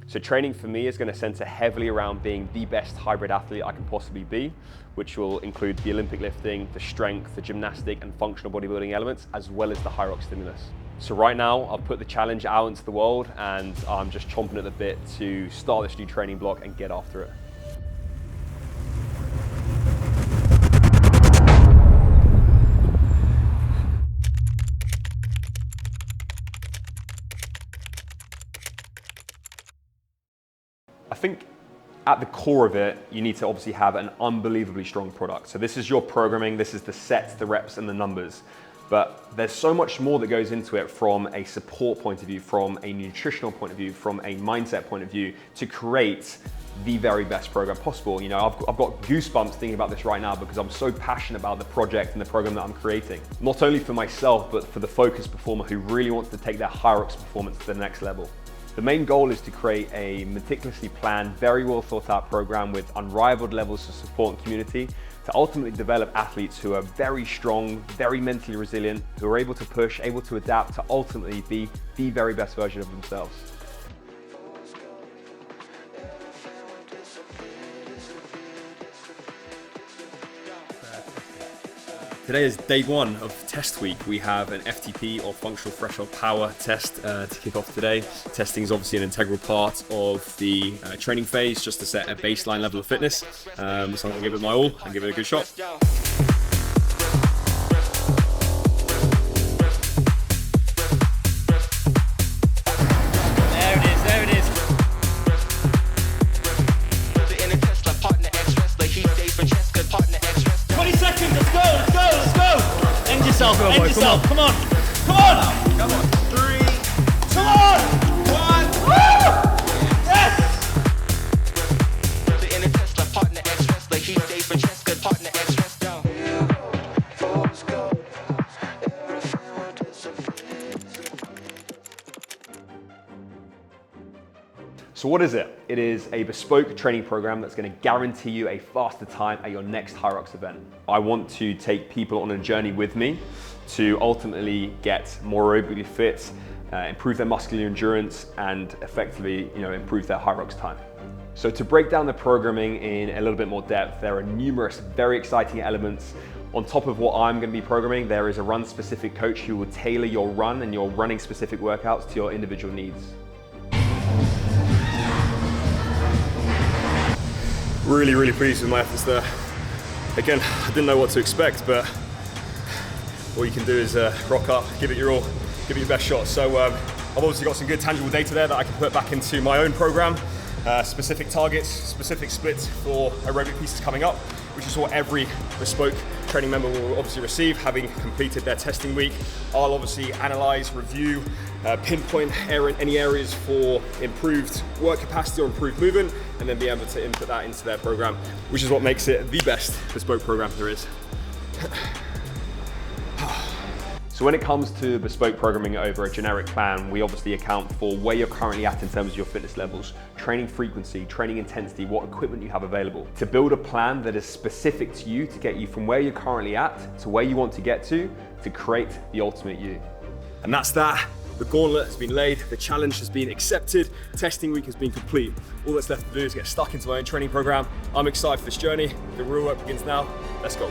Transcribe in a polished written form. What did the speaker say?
So training for me is going to center heavily around being the best hybrid athlete I can possibly be, which will include the Olympic lifting, the strength, the gymnastic and functional bodybuilding elements, as well as the HYROX stimulus. So right now, I've put the challenge out into the world and I'm just chomping at the bit to start this new training block and get after it. I think at the core of it, you need to obviously have an unbelievably strong product. So this is your programming, this is the sets, the reps and the numbers. But there's so much more that goes into it from a support point of view, from a nutritional point of view, from a mindset point of view, to create the very best program possible. You know, I've got goosebumps thinking about this right now because I'm so passionate about the project and the program that I'm creating. Not only for myself, but for the focused performer who really wants to take their HYROX performance to the next level. The main goal is to create a meticulously planned, very well thought out program with unrivaled levels of support and community to ultimately develop athletes who are very strong, very mentally resilient, who are able to push, able to adapt to ultimately be the very best version of themselves. Today is day one of test week. We have an FTP or functional threshold power test to kick off today. Testing is obviously an integral part of the training phase, just to set a baseline level of fitness. So I'm gonna give it my all and give it a good shot. End yourself. Come on. Come on. Come on. 3. Come on. 1. Woo! Yes. So what is it? It is a bespoke training program that's going to guarantee you a faster time at your next HYROX event. I want to take people on a journey with me to ultimately get more aerobically fit, improve their muscular endurance, and effectively, improve their HYROX time. So to break down the programming in a little bit more depth, there are numerous very exciting elements. On top of what I'm going to be programming, there is a run-specific coach who will tailor your run and your running-specific workouts to your individual needs. Really pleased with my efforts there. Again, I didn't know what to expect, but all you can do is rock up, give it your all, give it your best shot. So I've obviously got some good tangible data there that I can put back into my own program. Specific targets, specific splits for aerobic pieces coming up, which is what every bespoke training member will obviously receive, having completed their testing week. I'll obviously analyze, review, pinpoint any areas for improved work capacity or improved movement, and then be able to input that into their program, which is what makes it the best bespoke program there is. So when it comes to bespoke programming over a generic plan, we obviously account for where you're currently at in terms of your fitness levels, training frequency, training intensity, what equipment you have available, to build a plan that is specific to you to get you from where you're currently at to where you want to get to create the ultimate you. And that's that. The gauntlet has been laid, the challenge has been accepted, testing week has been complete. All that's left to do is get stuck into my own training program. I'm excited for this journey. The real work begins now. Let's go.